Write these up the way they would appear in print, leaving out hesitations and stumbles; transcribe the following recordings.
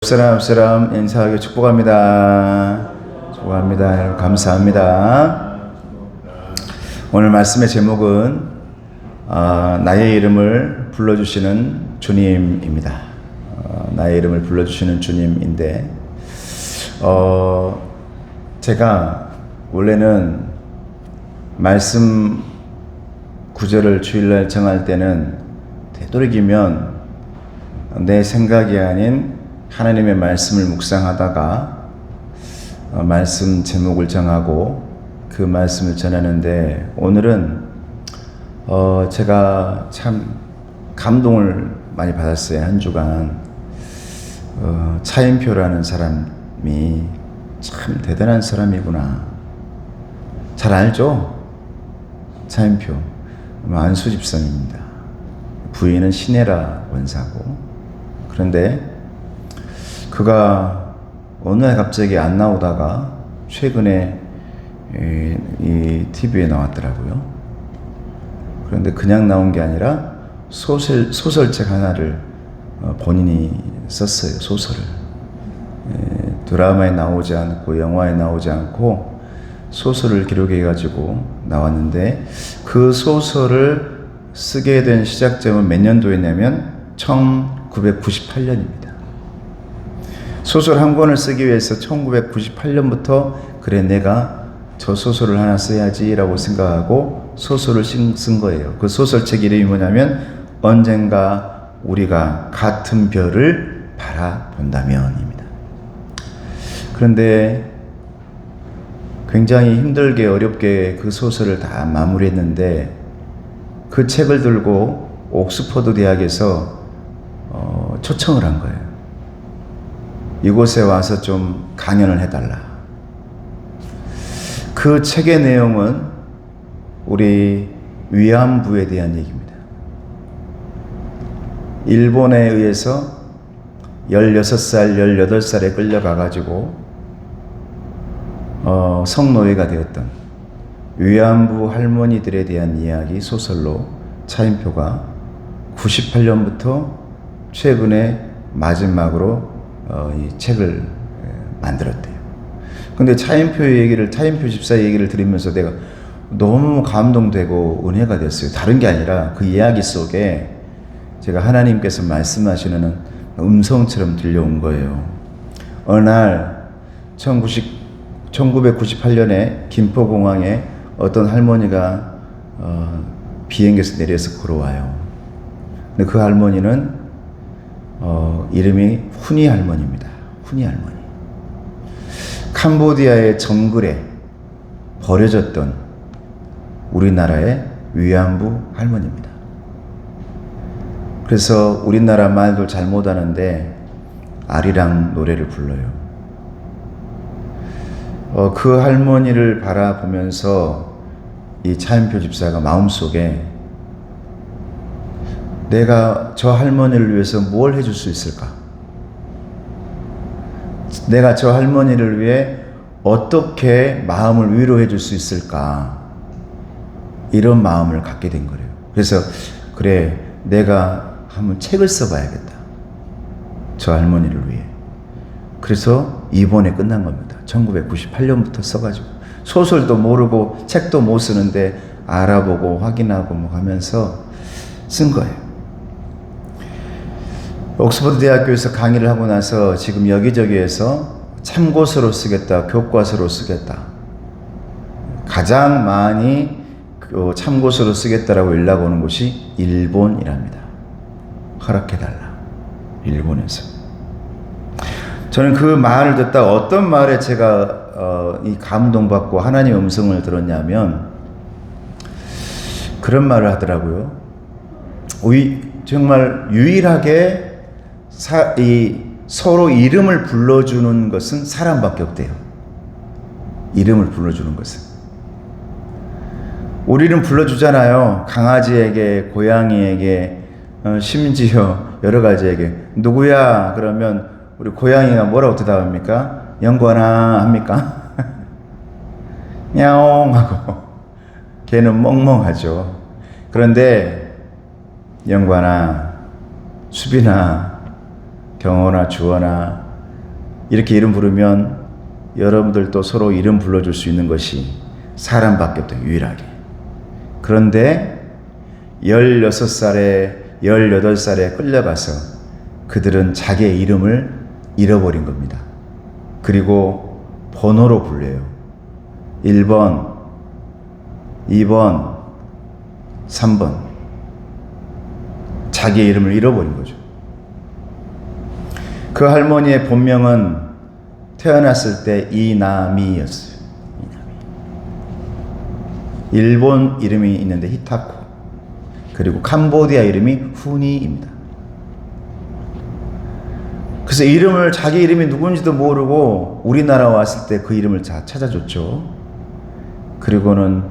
사람 인사하게 축복합니다. 축복합니다. 여러분 감사합니다. 오늘 말씀의 제목은 나의 이름을 불러주시는 주님입니다. 나의 이름을 불러주시는 주님인데 제가 원래는 말씀 구절을 주일날 정할 때는 되도록이면 내 생각이 아닌 하나님의 말씀을 묵상하다가 말씀 제목을 정하고 그 말씀을 전하는데, 오늘은 제가 참 감동을 많이 받았어요. 한 주간 차인표라는 사람이 참 대단한 사람이구나. 잘 알죠? 차인표 안수 집사입니다. 부인은 신혜라 원사고. 그런데 그가 어느 날 갑자기 안 나오다가 최근에 이 TV에 나왔더라고요. 그런데 그냥 나온 게 아니라 소설책 하나를 본인이 썼어요. 소설을. 드라마에 나오지 않고 영화에 나오지 않고 소설을 기록해가지고 나왔는데, 그 소설을 쓰게 된 시작점은 몇 년도였냐면 1998년입니다. 소설 한 권을 쓰기 위해서 1998년부터 그래 내가 저 소설을 하나 써야지 라고 생각하고 소설을 쓴 거예요. 그 소설책 이름이 뭐냐면 언젠가 우리가 같은 별을 바라본다면 입니다. 그런데 굉장히 힘들게 어렵게 그 소설을 다 마무리했는데, 그 책을 들고 옥스퍼드 대학에서 초청을 한 거예요. 이곳에 와서 좀 강연을 해달라. 그 책의 내용은 우리 위안부에 대한 얘기입니다. 일본에 의해서 16살, 18살에 끌려가가지고 성노예가 되었던 위안부 할머니들에 대한 이야기 소설로 차인표가 98년부터 최근에 마지막으로 이 책을 만들었대요. 근데 차인표 집사의 얘기를 들으면서 내가 너무 감동되고 은혜가 됐어요. 다른 게 아니라 그 이야기 속에 제가 하나님께서 말씀하시는 음성처럼 들려온 거예요. 어느 날 1998년에 김포공항에 어떤 할머니가 비행기에서 내려서 걸어와요. 근데 그 할머니는 이름이 훈이 할머니입니다. 훈이 할머니. 캄보디아의 정글에 버려졌던 우리나라의 위안부 할머니입니다. 그래서 우리나라 말도 잘 못하는데 아리랑 노래를 불러요. 그 할머니를 바라보면서 이 차인표 집사가 마음속에 내가 저 할머니를 위해서 뭘 해줄 수 있을까? 내가 저 할머니를 위해 어떻게 마음을 위로해 줄 수 있을까? 이런 마음을 갖게 된 거예요. 그래서 그래, 내가 한번 책을 써봐야겠다. 저 할머니를 위해. 그래서 이번에 끝난 겁니다. 1998년부터 써가지고 소설도 모르고 책도 못 쓰는데 알아보고 확인하고 뭐 하면서 쓴 거예요. 옥스퍼드 대학교에서 강의를 하고 나서 지금 여기저기에서 참고서로 쓰겠다, 교과서로 쓰겠다, 가장 많이 참고서로 쓰겠다라고 연락 오는 곳이 일본이랍니다. 허락해달라. 일본에서. 저는 그 말을 듣다 어떤 말에 제가 이 감동받고 하나님의 음성을 들었냐면 그런 말을 하더라고요. 정말 유일하게 서로 이름을 불러주는 것은 사람밖에 없대요. 이름을 불러주는 것은. 우리는 불러주잖아요. 강아지에게, 고양이에게, 심지어 여러 가지에게. 누구야? 그러면 우리 고양이가 뭐라고 대답합니까? 영관아 합니까? 야옹 하고. 걔는 멍멍하죠. 그런데 영관아, 수빈아, 경호나 주원아, 이렇게 이름 부르면 여러분들도 서로 이름 불러줄 수 있는 것이 사람밖에 없다, 유일하게. 그런데 16살에 18살에 끌려가서 그들은 자기의 이름을 잃어버린 겁니다. 그리고 번호로 불려요. 1번, 2번, 3번. 자기의 이름을 잃어버린 거죠. 그 할머니의 본명은 태어났을 때 이나미였어요. 일본 이름이 있는데 히타코, 그리고 캄보디아 이름이 후니입니다. 그래서 자기 이름이 누군지도 모르고 우리나라 왔을 때 그 이름을 다 찾아줬죠. 그리고는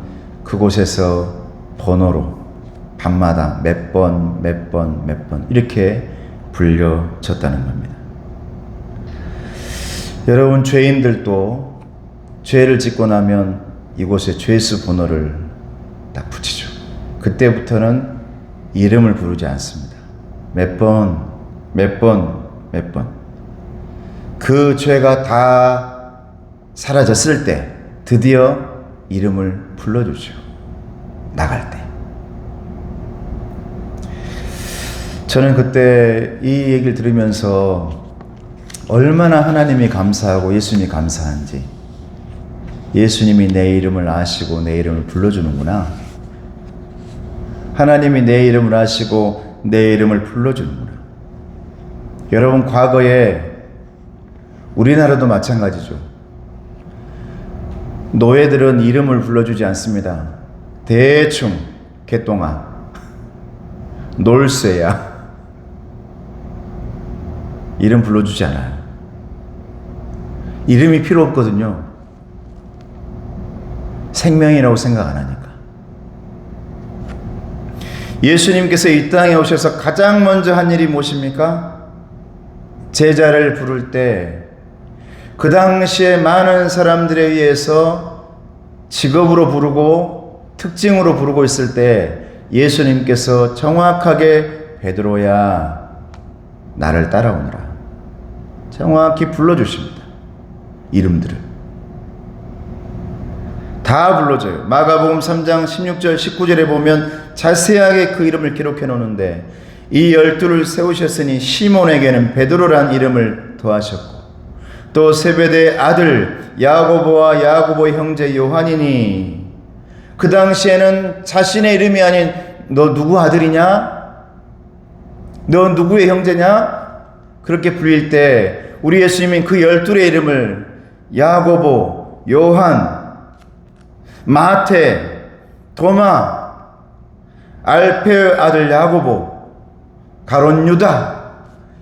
그곳에서 번호로 밤마다 몇 번 이렇게 불려졌다는 겁니다. 여러분, 죄인들도 죄를 짓고 나면 이곳에 죄수 번호를 딱 붙이죠. 그때부터는 이름을 부르지 않습니다. 몇 번. 그 죄가 다 사라졌을 때 드디어 이름을 불러주죠. 나갈 때. 저는 그때 이 얘기를 들으면서 얼마나 하나님이 감사하고 예수님이 감사한지, 예수님이 내 이름을 아시고 내 이름을 불러주는구나. 하나님이 내 이름을 아시고 내 이름을 불러주는구나. 여러분, 과거에 우리나라도 마찬가지죠. 노예들은 이름을 불러주지 않습니다. 대충 개똥아, 놀쇠야, 이름 불러주지 않아요. 이름이 필요 없거든요. 생명이라고 생각 안 하니까. 예수님께서 이 땅에 오셔서 가장 먼저 한 일이 무엇입니까? 제자를 부를 때 그 당시에 많은 사람들에 의해서 직업으로 부르고 특징으로 부르고 있을 때 예수님께서 정확하게 베드로야 나를 따라오너라 정확히 불러주십니다. 이름들을 다 불러줘요. 마가복음 3장 16절 19절에 보면 자세하게 그 이름을 기록해 놓는데, 이 12를 세우셨으니 시몬에게는 베드로란 이름을 더하셨고, 또 세베대의 아들 야고보와 야고보의 형제 요한이니, 그 당시에는 자신의 이름이 아닌 너 누구 아들이냐? 너 누구의 형제냐? 그렇게 불릴 때 우리 예수님은 그 12의 이름을 야고보, 요한, 마태, 도마, 알페의 아들 야고보, 가롯 유다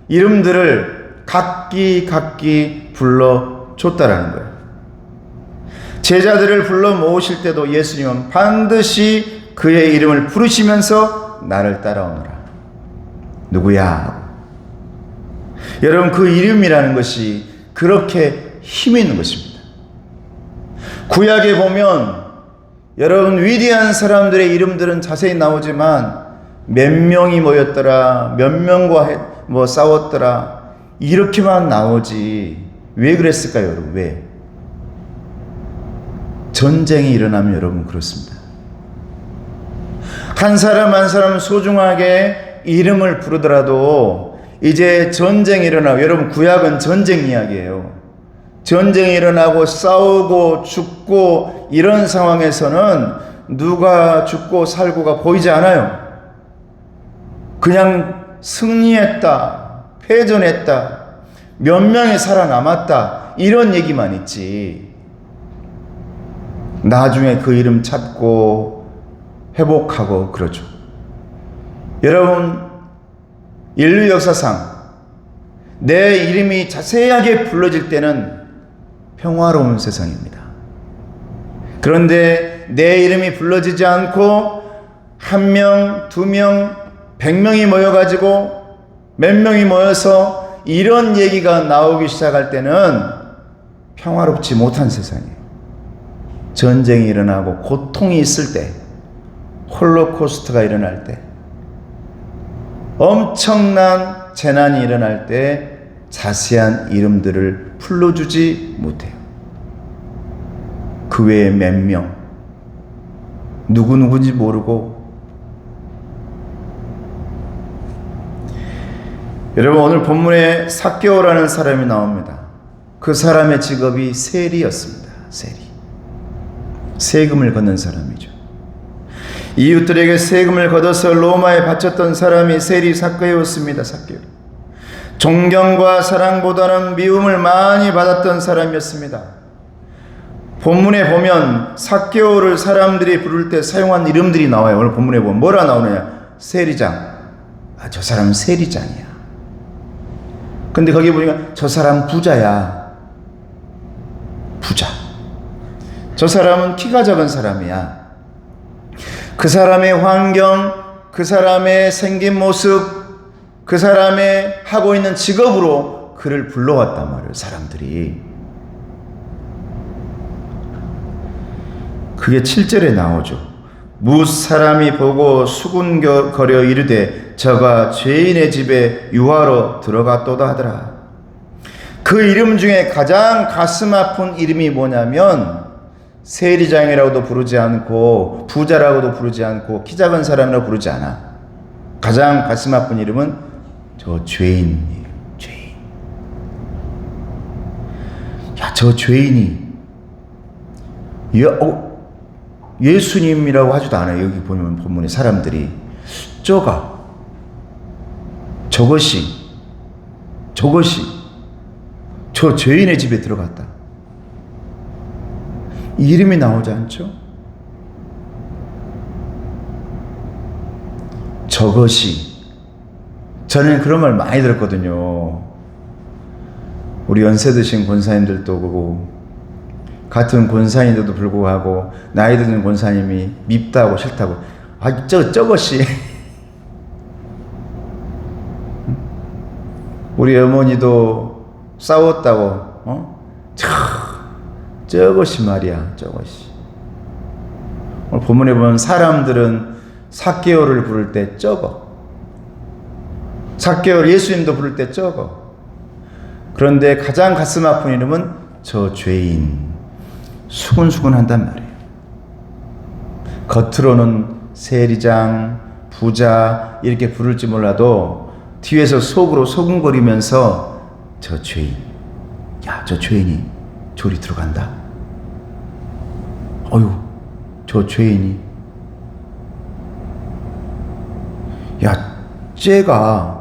이름들을 각기 불러줬다라는 거예요. 제자들을 불러 모으실 때도 예수님은 반드시 그의 이름을 부르시면서 나를 따라오너라. 누구야? 여러분, 그 이름이라는 것이 그렇게 힘이 있는 것입니다. 구약에 보면 여러분, 위대한 사람들의 이름들은 자세히 나오지만 몇 명이 모였더라, 몇 명과 싸웠더라, 이렇게만 나오지. 왜 그랬을까요, 여러분? 왜? 전쟁이 일어나면 여러분 그렇습니다. 한 사람 한 사람 소중하게 이름을 부르더라도 이제 전쟁이 일어나고, 여러분 구약은 전쟁 이야기예요. 전쟁이 일어나고 싸우고 죽고 이런 상황에서는 누가 죽고 살고가 보이지 않아요. 그냥 승리했다, 패전했다, 몇 명이 살아남았다, 이런 얘기만 있지. 나중에 그 이름 찾고 회복하고 그러죠. 여러분, 인류 역사상 내 이름이 자세하게 불러질 때는 평화로운 세상입니다. 그런데 내 이름이 불러지지 않고 1명, 2명, 100명이 모여가지고 몇 명이 모여서 이런 얘기가 나오기 시작할 때는 평화롭지 못한 세상이에요. 전쟁이 일어나고 고통이 있을 때, 홀로코스트가 일어날 때, 엄청난 재난이 일어날 때 자세한 이름들을 불러주지 못해요. 그 외에 몇 명, 누구누구인지 모르고. 여러분, 오늘 본문에 삭개오라는 사람이 나옵니다. 그 사람의 직업이 세리였습니다. 세금을 걷는 사람이죠. 이웃들에게 세금을 걷어서 로마에 바쳤던 사람이 세리 삭개오였습니다. 존경과 사랑보다는 미움을 많이 받았던 사람이었습니다. 본문에 보면 삭개오를 사람들이 부를 때 사용한 이름들이 나와요. 오늘 본문에 보면 뭐라 나오느냐? 세리장. 저 사람은 세리장이야. 근데 거기 보니까 저 사람 부자야. 부자. 저 사람은 키가 작은 사람이야. 그 사람의 환경, 그 사람의 생긴 모습, 그 사람의 하고 있는 직업으로 그를 불러왔단 말이에요, 사람들이. 그게 7절에 나오죠. 뭇 사람이 보고 수군거려 이르되 저가 죄인의 집에 유하러 들어갔도다 하더라. 그 이름 중에 가장 가슴 아픈 이름이 뭐냐면 세리장이라고도 부르지 않고 부자라고도 부르지 않고 키 작은 사람이라고 부르지 않아. 가장 가슴 아픈 이름은 저 죄인이에요. 죄인. 야, 저 죄인이 예수님이라고 하지도 않아요. 여기 보면 본문에 사람들이 저것이 저 죄인의 집에 들어갔다. 이름이 나오지 않죠? 저것이. 저는 그런 말 많이 들었거든요. 우리 연세 드신 권사님들도 보고 같은 권사님들도 불구하고 나이 드는 권사님이 밉다고 싫다고. 저것이. 우리 어머니도 싸웠다고. 저것이 말이야. 저것이. 오늘 본문에 보면 사람들은 삭개오를 부를 때 삭개오를 예수님도 부를 때 그런데 가장 가슴 아픈 이름은 저 죄인. 수근수근한단 말이에요. 겉으로는 세리장, 부자 이렇게 부를지 몰라도 뒤에서 속으로 소근거리면서 저 죄인. 야, 저 죄인이 저리 들어간다. 저 죄인이. 야,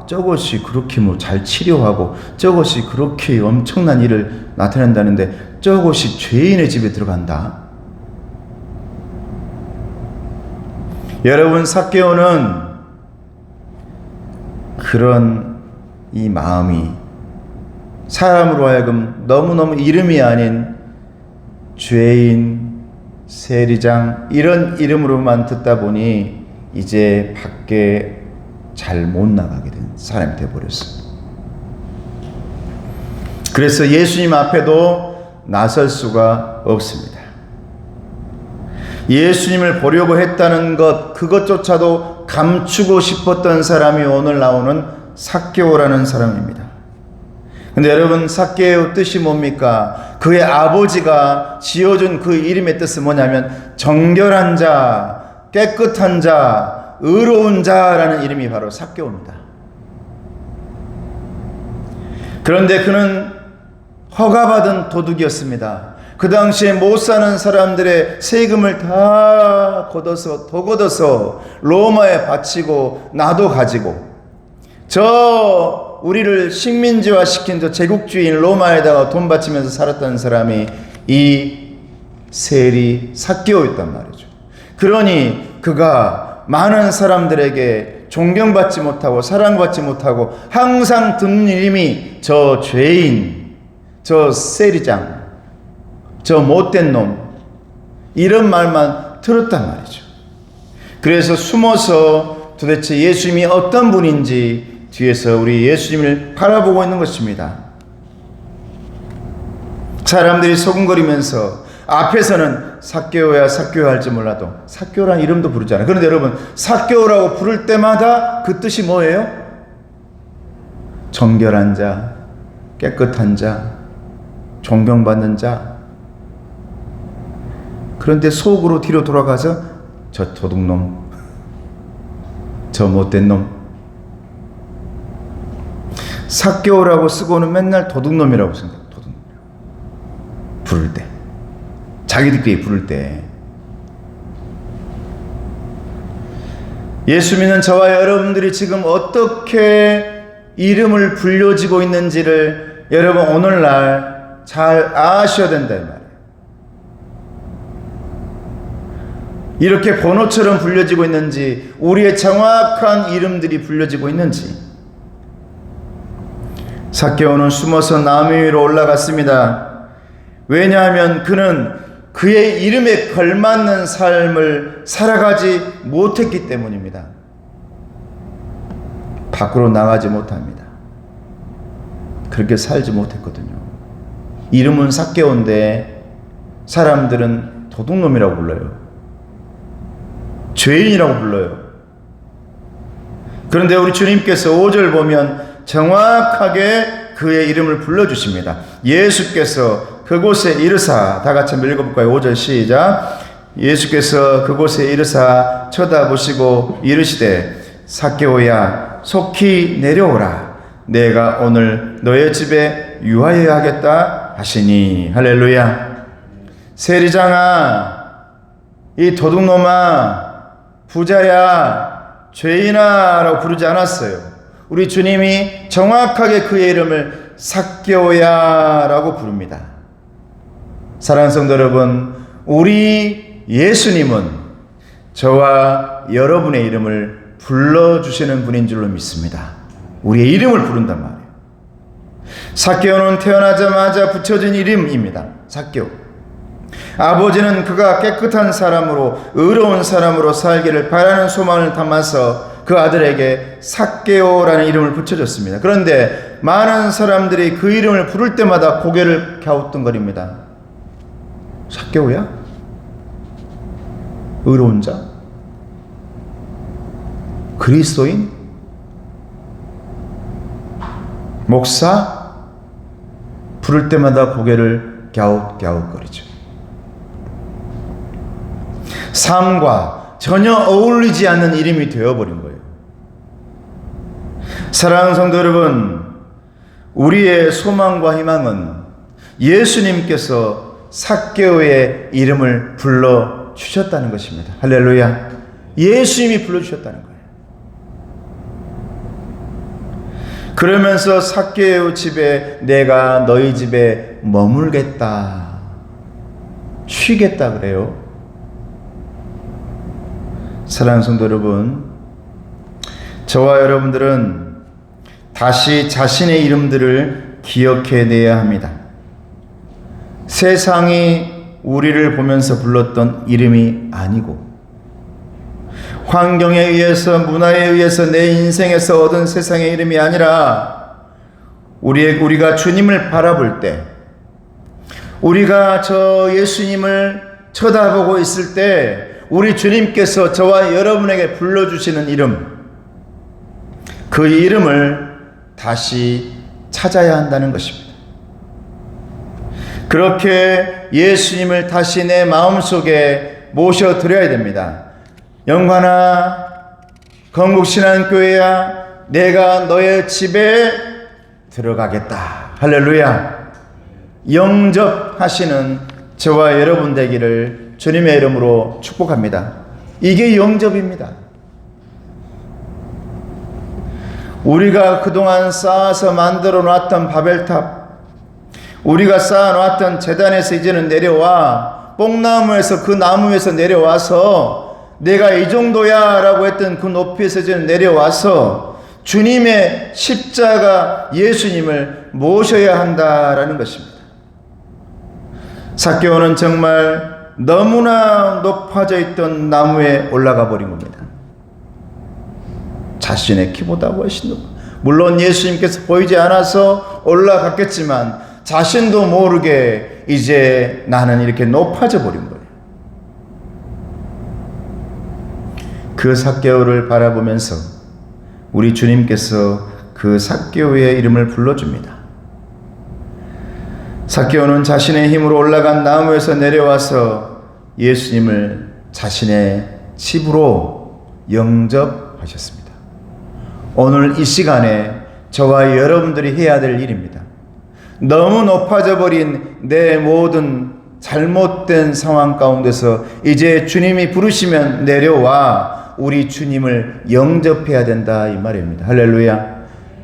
저것이 그렇게 잘 치료하고 저것이 그렇게 엄청난 일을 나타낸다는데 저것이 죄인의 집에 들어간다. 여러분, 삭개오는 그런 이 마음이 사람으로 하여금 너무너무 이름이 아닌 죄인, 세리장 이런 이름으로만 듣다 보니 이제 밖에 잘 못 나가게 된 사람이 되어버렸어요. 그래서 예수님 앞에도 나설 수가 없습니다. 예수님을 보려고 했다는 것, 그것조차도 감추고 싶었던 사람이 오늘 나오는 삭개오라는 사람입니다. 근데 여러분, 삭개오 뜻이 뭡니까? 그의 아버지가 지어준 그 이름의 뜻은 뭐냐면 정결한 자, 깨끗한 자, 의로운 자라는 이름이 바로 삭개오입니다. 그런데 그는 허가받은 도둑이었습니다. 그 당시에 못 사는 사람들의 세금을 다 걷어서 로마에 바치고 나도 가지고 우리를 식민지화 시킨 저 제국주의인 로마에다가 돈 바치면서 살았던 사람이 이 세리 삭개오였단 말이죠. 그러니 그가 많은 사람들에게 존경받지 못하고 사랑받지 못하고 항상 듣는 이름이 저 죄인, 저 세리장, 저 못된 놈 이런 말만 들었단 말이죠. 그래서 숨어서 도대체 예수님이 어떤 분인지 뒤에서 우리 예수님을 바라보고 있는 것입니다. 사람들이 소근거리면서 앞에서는 삭개오야 할지 몰라도 삭개오라는 이름도 부르잖아요. 그런데 여러분, 삭개오라고 부를 때마다 그 뜻이 뭐예요? 정결한 자, 깨끗한 자, 존경받는 자. 그런데 속으로 뒤로 돌아가서 저 도둑놈, 저 못된 놈. 삭개오라고 쓰고는 맨날 도둑놈이라고 생각해요. 도둑놈. 부를 때, 자기들끼리 부를 때. 예수 믿는 저와 여러분들이 지금 어떻게 이름을 불려지고 있는지를 여러분 오늘날 잘 아셔야 된다 이 말이에요. 이렇게 번호처럼 불려지고 있는지, 우리의 정확한 이름들이 불려지고 있는지. 삭개오는 숨어서 나무 위로 올라갔습니다. 왜냐하면 그는 그의 이름에 걸맞는 삶을 살아가지 못했기 때문입니다. 밖으로 나가지 못합니다. 그렇게 살지 못했거든요. 이름은 삭개오인데 사람들은 도둑놈이라고 불러요. 죄인이라고 불러요. 그런데 우리 주님께서 5절 보면 정확하게 그의 이름을 불러주십니다. 예수께서 그곳에 이르사, 다 같이 한번 읽어볼까요? 5절 시작. 예수께서 그곳에 이르사 쳐다보시고 이르시되 삭개오야 속히 내려오라. 내가 오늘 너의 집에 유하여야 하겠다 하시니. 할렐루야. 세리장아, 이 도둑놈아, 부자야, 죄인아 라고 부르지 않았어요. 우리 주님이 정확하게 그의 이름을 삭개오야 라고 부릅니다. 사랑하는 성도 여러분, 우리 예수님은 저와 여러분의 이름을 불러주시는 분인 줄로 믿습니다. 우리의 이름을 부른단 말이에요. 삭개오는 태어나자마자 붙여진 이름입니다. 삭개오. 아버지는 그가 깨끗한 사람으로, 의로운 사람으로 살기를 바라는 소망을 담아서 그 아들에게 삭개오라는 이름을 붙여줬습니다. 그런데 많은 사람들이 그 이름을 부를 때마다 고개를 갸우뚱거립니다. 삭개오야? 의로운 자? 그리스도인? 목사? 부를 때마다 고개를 갸웃갸웃거리죠. 삶과 전혀 어울리지 않는 이름이 되어버린 거예요. 사랑하는 성도 여러분, 우리의 소망과 희망은 예수님께서 삭개오의 이름을 불러주셨다는 것입니다. 할렐루야. 예수님이 불러주셨다는 거예요. 그러면서 삭개오 집에 내가 너희 집에 머물겠다, 쉬겠다 그래요. 사랑하는 성도 여러분, 저와 여러분들은 다시 자신의 이름들을 기억해내야 합니다. 세상이 우리를 보면서 불렀던 이름이 아니고, 환경에 의해서, 문화에 의해서 내 인생에서 얻은 세상의 이름이 아니라, 우리가 주님을 바라볼 때, 우리가 저 예수님을 쳐다보고 있을 때 우리 주님께서 저와 여러분에게 불러주시는 이름, 그 이름을 다시 찾아야 한다는 것입니다. 그렇게 예수님을 다시 내 마음속에 모셔드려야 됩니다. 영관아, 건국신앙교회야, 내가 너의 집에 들어가겠다. 할렐루야. 영접하시는 저와 여러분 되기를 주님의 이름으로 축복합니다. 이게 영접입니다. 우리가 그동안 쌓아서 만들어 놨던 바벨탑, 우리가 쌓아 놨던 제단에서 이제는 내려와, 뽕나무에서, 그 나무에서 내려와서 내가 이 정도야 라고 했던 그 높이에서 이제는 내려와서 주님의 십자가 예수님을 모셔야 한다라는 것입니다. 삭개오는 정말 너무나 높아져 있던 나무에 올라가 버린 겁니다. 자신의 키보다 훨씬 높아. 물론 예수님께서 보이지 않아서 올라갔겠지만 자신도 모르게 이제 나는 이렇게 높아져 버린 거예요. 그 삭개오를 바라보면서 우리 주님께서 그 삭개오의 이름을 불러줍니다. 삭개오는 자신의 힘으로 올라간 나무에서 내려와서 예수님을 자신의 집으로 영접하셨습니다. 오늘 이 시간에 저와 여러분들이 해야 될 일입니다. 너무 높아져 버린 내 모든 잘못된 상황 가운데서 이제 주님이 부르시면 내려와 우리 주님을 영접해야 된다, 이 말입니다. 할렐루야.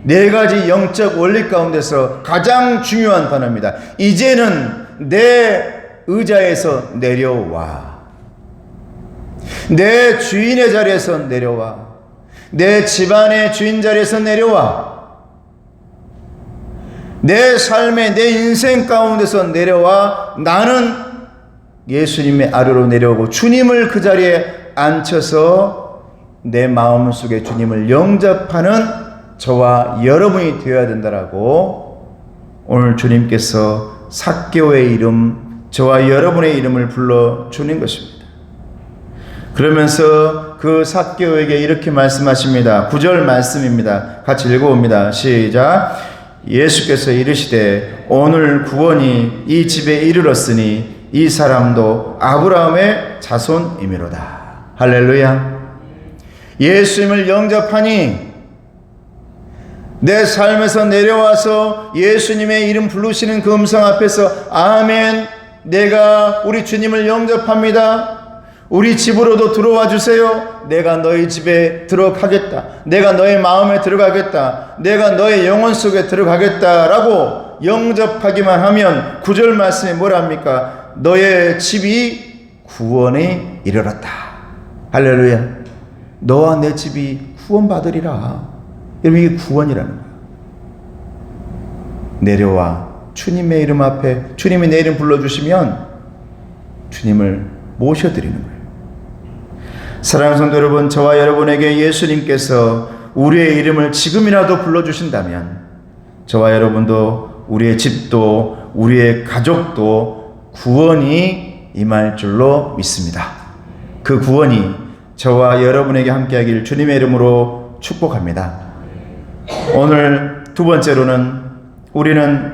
네 가지 영적 원리 가운데서 가장 중요한 단어입니다. 이제는 내 의자에서 내려와. 내 주인의 자리에서 내려와. 내 집안의 주인 자리에서 내려와. 내 삶의, 내 인생 가운데서 내려와 나는 예수님의 아래로 내려오고 주님을 그 자리에 앉혀서 내 마음 속에 주님을 영접하는 저와 여러분이 되어야 된다라고 오늘 주님께서 삭개오의 이름, 저와 여러분의 이름을 불러주는 것입니다. 그러면서 그 삭개오에게 이렇게 말씀하십니다. 9절 말씀입니다. 같이 읽어봅니다. 시작. 예수께서 이르시되 오늘 구원이 이 집에 이르렀으니 이 사람도 아브라함의 자손이미로다. 할렐루야. 예수님을 영접하니 내 삶에서 내려와서 예수님의 이름 부르시는 그 음성 앞에서 아멘, 내가 우리 주님을 영접합니다. 우리 집으로도 들어와 주세요. 내가 너희 집에 들어가겠다. 내가 너의 마음에 들어가겠다. 내가 너의 영혼 속에 들어가겠다라고 영접하기만 하면 9절 말씀에 뭐랍니까? 너의 집이 구원에 이르렀다. 할렐루야. 너와 내 집이 구원받으리라. 여러분, 이게 구원이라는 거예요. 내려와 주님의 이름 앞에 주님이 내 이름 불러주시면 주님을 모셔드리는 거예요. 사랑하는 성도 여러분, 저와 여러분에게 예수님께서 우리의 이름을 지금이라도 불러주신다면 저와 여러분도 우리의 집도 우리의 가족도 구원이 임할 줄로 믿습니다. 그 구원이 저와 여러분에게 함께하길 주님의 이름으로 축복합니다. 오늘 두 번째로는 우리는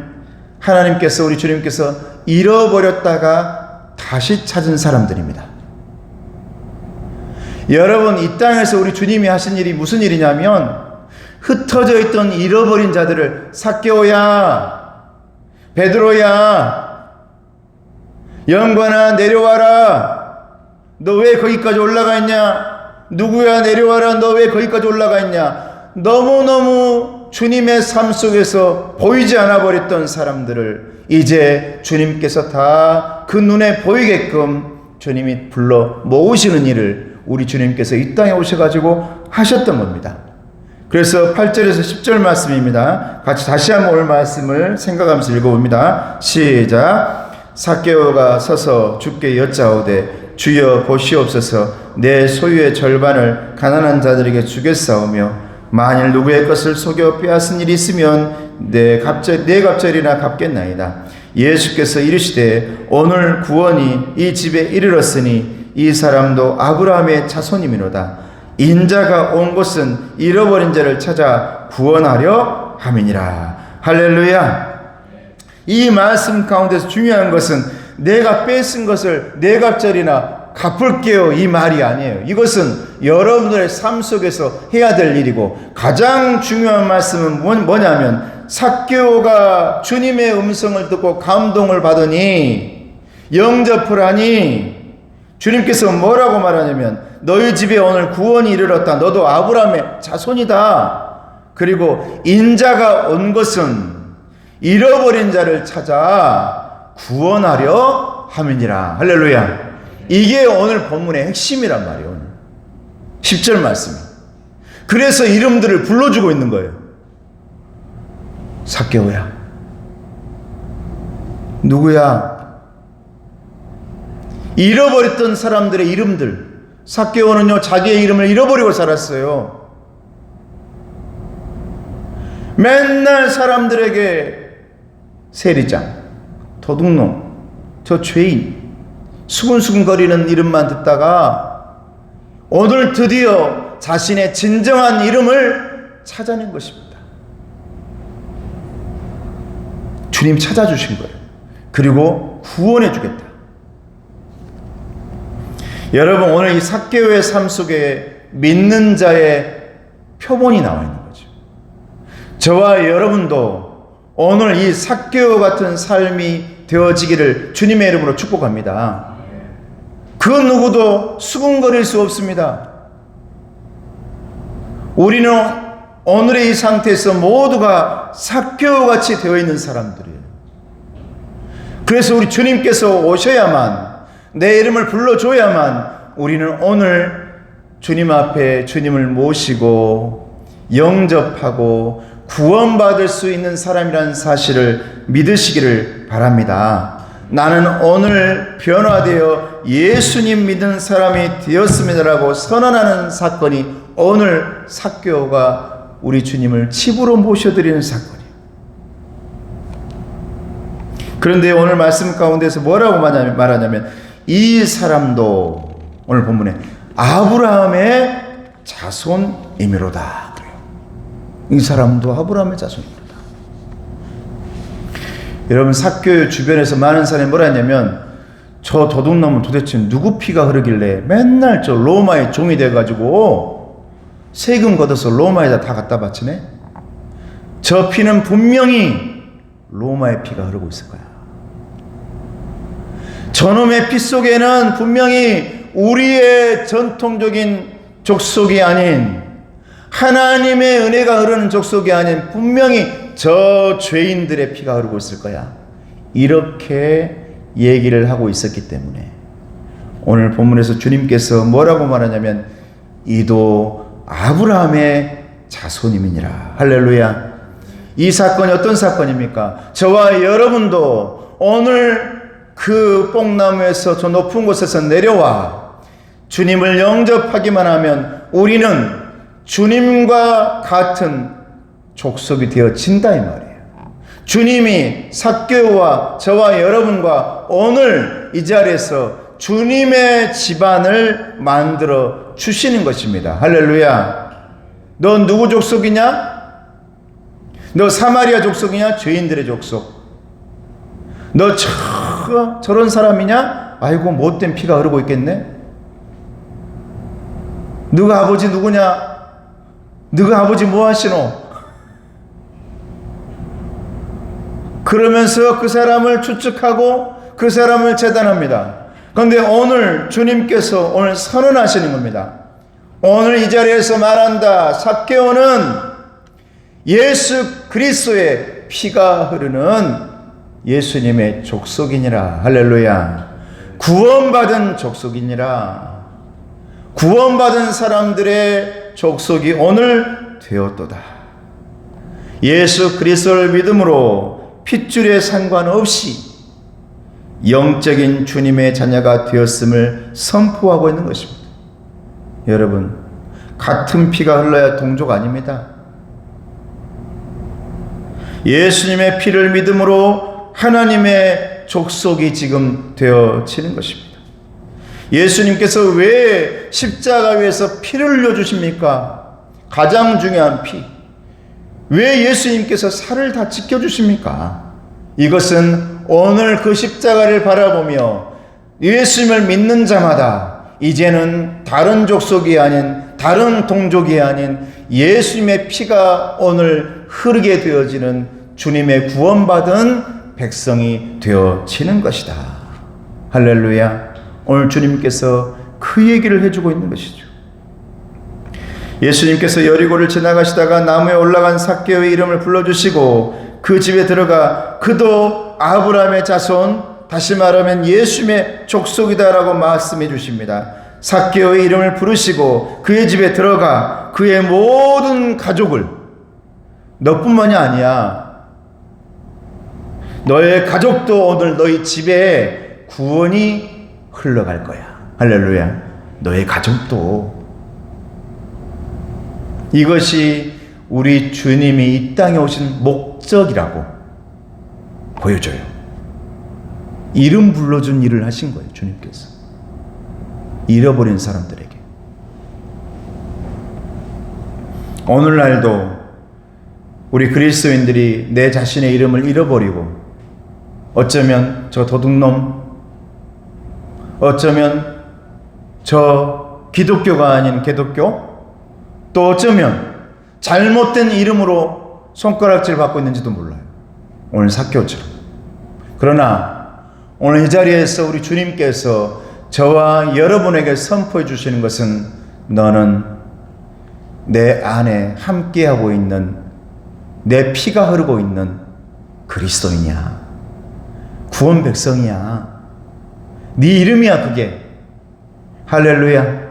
하나님께서, 우리 주님께서 잃어버렸다가 다시 찾은 사람들입니다. 여러분, 이 땅에서 우리 주님이 하신 일이 무슨 일이냐면 흩어져 있던 잃어버린 자들을 삭개오야, 베드로야, 영관아 내려와라. 너 왜 거기까지 올라가 있냐? 누구야 내려와라. 너 왜 거기까지 올라가 있냐? 너무너무 주님의 삶 속에서 보이지 않아 버렸던 사람들을 이제 주님께서 다 그 눈에 보이게끔 주님이 불러 모으시는 일을 우리 주님께서 이 땅에 오셔가지고 하셨던 겁니다. 그래서 8절에서 10절 말씀입니다. 같이 다시 한번 오늘 말씀을 생각하면서 읽어봅니다. 시작. 삭개오가 서서 주께 여짜오되 주여 보시옵소서, 내 소유의 절반을 가난한 자들에게 주겠사오며 만일 누구의 것을 속여 빼앗은 일이 있으면 내 갑절이나 갚겠나이다. 예수께서 이르시되 오늘 구원이 이 집에 이르렀으니 이 사람도 아브라함의 자손이미로다. 인자가 온 것은 잃어버린 자를 찾아 구원하려 함이니라. 할렐루야. 이 말씀 가운데서 중요한 것은 내가 뺏은 것을 내 갑절이나 갚을게요, 이 말이 아니에요. 이것은 여러분들의 삶 속에서 해야 될 일이고, 가장 중요한 말씀은 뭐냐면 삭개오가 주님의 음성을 듣고 감동을 받으니 영접을 하니 주님께서 뭐라고 말하냐면 너희 집에 오늘 구원이 이르렀다. 너도 아브라함의 자손이다. 그리고 인자가 온 것은 잃어버린 자를 찾아 구원하려 함이니라. 할렐루야. 이게 오늘 본문의 핵심이란 말이에요. 오늘 10절 말씀. 그래서 이름들을 불러주고 있는 거예요. 삭개오야, 누구야? 잃어버렸던 사람들의 이름들. 삭개오는요, 자기의 이름을 잃어버리고 살았어요. 맨날 사람들에게 세리장, 도둑놈, 저 죄인, 수근수근거리는 이름만 듣다가 오늘 드디어 자신의 진정한 이름을 찾아낸 것입니다. 주님 찾아주신 거예요. 그리고 구원해 주겠다. 여러분, 오늘 이 삭개오의 삶 속에 믿는 자의 표본이 나와 있는 거죠. 저와 여러분도 오늘 이 삭개오 같은 삶이 되어지기를 주님의 이름으로 축복합니다. 그 누구도 수군거릴 수 없습니다. 우리는 오늘의 이 상태에서 모두가 삭개오 같이 되어 있는 사람들이에요. 그래서 우리 주님께서 오셔야만, 내 이름을 불러줘야만 우리는 오늘 주님 앞에 주님을 모시고 영접하고 구원받을 수 있는 사람이라는 사실을 믿으시기를 바랍니다. 나는 오늘 변화되어 예수님 믿는 사람이 되었습니다라고 선언하는 사건이 오늘 삭개오가 우리 주님을 집으로 모셔드리는 사건이에요. 그런데 오늘 말씀 가운데서 뭐라고 말하냐면 이 사람도 오늘 본문에 아브라함의 자손이미로다. 이 사람도 아브라함의 자손입니다. 여러분, 삭개오 주변에서 많은 사람이 뭐라 했냐면, 저 도둑놈은 도대체 누구 피가 흐르길래 맨날 저 로마의 종이 돼가지고 세금 걷어서 로마에다 다 갖다 바치네? 저 피는 분명히 로마의 피가 흐르고 있을 거야. 저놈의 피 속에는 분명히 우리의 전통적인 족속이 아닌, 하나님의 은혜가 흐르는 족속이 아닌 분명히 저 죄인들의 피가 흐르고 있을 거야. 이렇게 얘기를 하고 있었기 때문에 오늘 본문에서 주님께서 뭐라고 말하냐면 이도 아브라함의 자손임이니라. 할렐루야. 이 사건이 어떤 사건입니까? 저와 여러분도 오늘 그 뽕나무에서 저 높은 곳에서 내려와 주님을 영접하기만 하면 우리는 주님과 같은 족속이 되어진다 이 말이에요. 주님이 삭개오와 저와 여러분과 오늘 이 자리에서 주님의 집안을 만들어 주시는 것입니다. 할렐루야. 너 누구 족속이냐? 너 사마리아 족속이냐? 죄인들의 족속. 너 저런 사람이냐? 아이고 못된 피가 흐르고 있겠네. 너가 아버지 누구냐? 너가 아버지 뭐 하시노? 그러면서 그 사람을 추측하고 그 사람을 재단합니다. 그런데 오늘 주님께서 오늘 선언하시는 겁니다. 오늘 이 자리에서 말한다. 삭개오는 예수 그리스도의 피가 흐르는 예수님의 족속이니라. 할렐루야. 구원받은 족속이니라. 구원받은 사람들의 족속이 오늘 되었도다. 예수 그리스도를 믿음으로 핏줄에 상관없이 영적인 주님의 자녀가 되었음을 선포하고 있는 것입니다. 여러분, 같은 피가 흘러야 동족 아닙니다. 예수님의 피를 믿음으로 하나님의 족속이 지금 되어지는 것입니다. 예수님께서 왜 십자가 위에서 피를 흘려주십니까? 가장 중요한 피. 왜 예수님께서 살을 다 지켜주십니까? 이것은 오늘 그 십자가를 바라보며 예수님을 믿는 자마다 이제는 다른 족속이 아닌, 다른 동족이 아닌 예수님의 피가 오늘 흐르게 되어지는 주님의 구원받은 백성이 되어지는 것이다. 할렐루야. 오늘 주님께서 그 얘기를 해주고 있는 것이죠. 예수님께서 여리고를 지나가시다가 나무에 올라간 삭개오의 이름을 불러주시고 그 집에 들어가 그도 아브라함의 자손, 다시 말하면 예수님의 족속이다라고 말씀해 주십니다. 삭개오의 이름을 부르시고 그의 집에 들어가 그의 모든 가족을, 너뿐만이 아니야, 너의 가족도 오늘 너희 집에 구원이 흘러갈 거야. 할렐루야. 너의 가족도. 이것이 우리 주님이 이 땅에 오신 목적이라고 보여줘요. 이름 불러준 일을 하신 거예요, 주님께서. 잃어버린 사람들에게. 오늘날도 우리 그리스도인들이 내 자신의 이름을 잃어버리고 어쩌면 저 도둑놈, 어쩌면 저 기독교가 아닌 개독교, 또 어쩌면 잘못된 이름으로 손가락질 받고 있는지도 몰라요. 오늘 삭개오처럼. 그러나 오늘 이 자리에서 우리 주님께서 저와 여러분에게 선포해 주시는 것은 너는 내 안에 함께하고 있는, 내 피가 흐르고 있는 그리스도인이야. 구원 백성이야. 네 이름이야 그게. 할렐루야.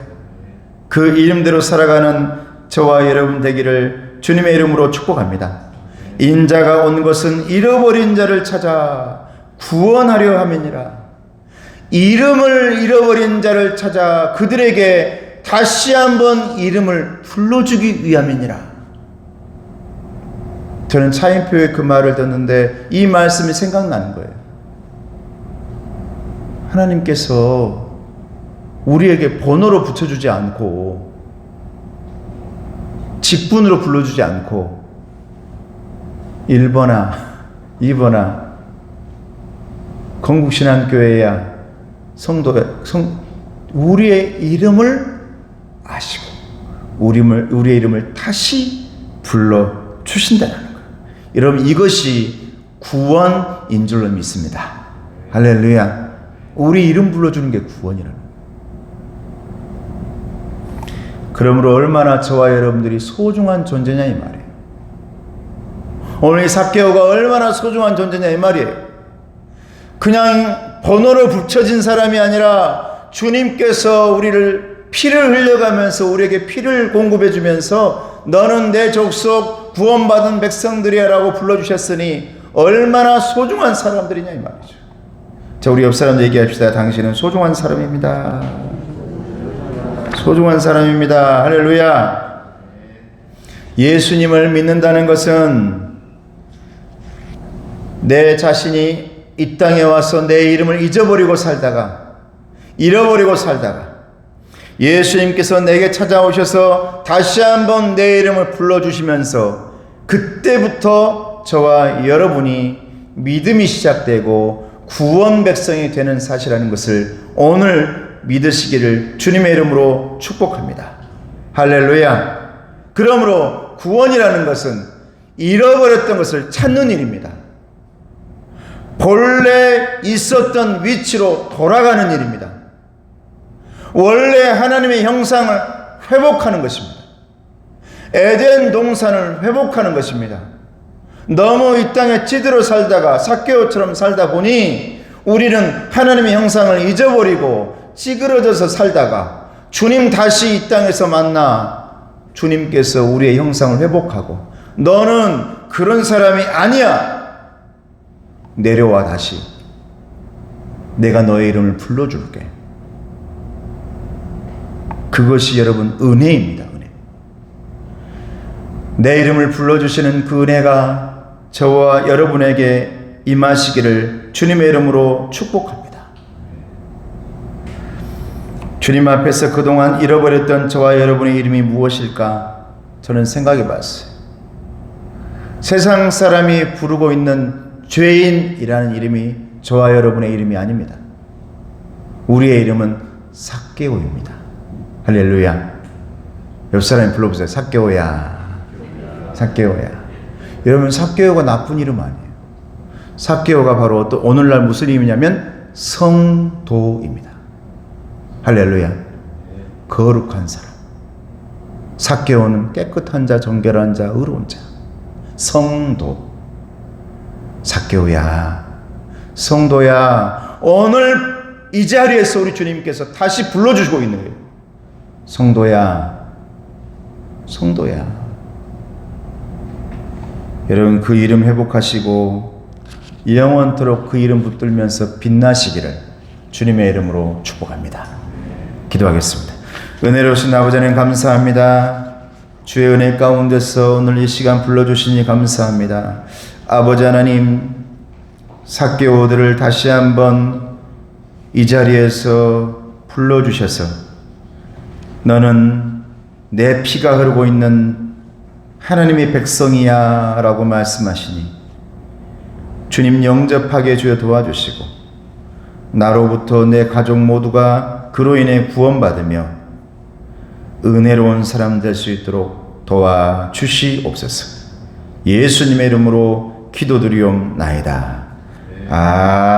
그 이름대로 살아가는 저와 여러분 되기를 주님의 이름으로 축복합니다. 인자가 온 것은 잃어버린 자를 찾아 구원하려 함이니라. 이름을 잃어버린 자를 찾아 그들에게 다시 한번 이름을 불러주기 위함이니라. 저는 차인표의 그 말을 듣는데 이 말씀이 생각나는 거예요. 하나님께서 우리에게 번호로 붙여주지 않고 직분으로 불러주지 않고 1번아 2번아 건국신앙교회야 우리의 이름을 아시고 우리의 이름을 다시 불러주신다는 거예요. 여러분 이것이 구원인 줄로 믿습니다. 할렐루야. 우리 이름 불러주는 게 구원이라는 거예요. 그러므로 얼마나 저와 여러분들이 소중한 존재냐 이 말이에요. 오늘 이 삭개오가 얼마나 소중한 존재냐 이 말이에요. 그냥 번호로 붙여진 사람이 아니라 주님께서 우리를 피를 흘려가면서 우리에게 피를 공급해 주면서 너는 내 족속 구원받은 백성들이야 라고 불러주셨으니 얼마나 소중한 사람들이냐 이 말이죠. 자, 우리 옆 사람 얘기합시다. 당신은 소중한 사람입니다. 소중한 사람입니다. 할렐루야. 예수님을 믿는다는 것은 내 자신이 이 땅에 와서 내 이름을 잊어버리고 살다가 예수님께서 내게 찾아오셔서 다시 한번 내 이름을 불러주시면서 그때부터 저와 여러분이 믿음이 시작되고 구원 백성이 되는 사실이라는 것을 오늘 믿으시기를 주님의 이름으로 축복합니다. 할렐루야. 그러므로 구원이라는 것은 잃어버렸던 것을 찾는 일입니다. 본래 있었던 위치로 돌아가는 일입니다. 원래 하나님의 형상을 회복하는 것입니다. 에덴 동산을 회복하는 것입니다. 너무 이 땅에 찌들어 살다가 삭개오처럼 살다 보니 우리는 하나님의 형상을 잊어버리고 찌그러져서 살다가 주님 다시 이 땅에서 만나 주님께서 우리의 형상을 회복하고 너는 그런 사람이 아니야. 내려와 다시 내가 너의 이름을 불러줄게. 그것이 여러분 은혜입니다. 은혜. 내 이름을 불러주시는 그 은혜가 저와 여러분에게 임하시기를 주님의 이름으로 축복합니다. 주님 앞에서 그동안 잃어버렸던 저와 여러분의 이름이 무엇일까? 저는 생각해 봤어요. 세상 사람이 부르고 있는 죄인이라는 이름이 저와 여러분의 이름이 아닙니다. 우리의 이름은 삭개오입니다. 할렐루야. 옆 사람이 불러보세요. 삭개오야. 삭개오야. 여러분 삭개오가 나쁜 이름 아니에요. 삭개오가 바로 또 오늘날 무슨 이름이냐면 성도입니다. 할렐루야. 거룩한 사람. 삭개오는 깨끗한 자, 정결한 자, 의로운 자. 성도. 삭개오야. 성도야. 오늘 이 자리에서 우리 주님께서 다시 불러주시고 있는 거예요. 성도야. 성도야. 여러분 그 이름 회복하시고 영원토록 그 이름 붙들면서 빛나시기를 주님의 이름으로 축복합니다. 기도하겠습니다. 은혜로우신 아버지 하나님 감사합니다. 주의 은혜 가운데서 오늘 이 시간 불러주시니 감사합니다. 아버지 하나님 삭개오들을 다시 한번 이 자리에서 불러주셔서 너는 내 피가 흐르고 있는 하나님의 백성이야 라고 말씀하시니 주님 영접하게 주여 도와주시고 나로부터 내 가족 모두가 그로 인해 구원받으며 은혜로운 사람 될 수 있도록 도와주시옵소서. 예수님의 이름으로 기도드리옵나이다.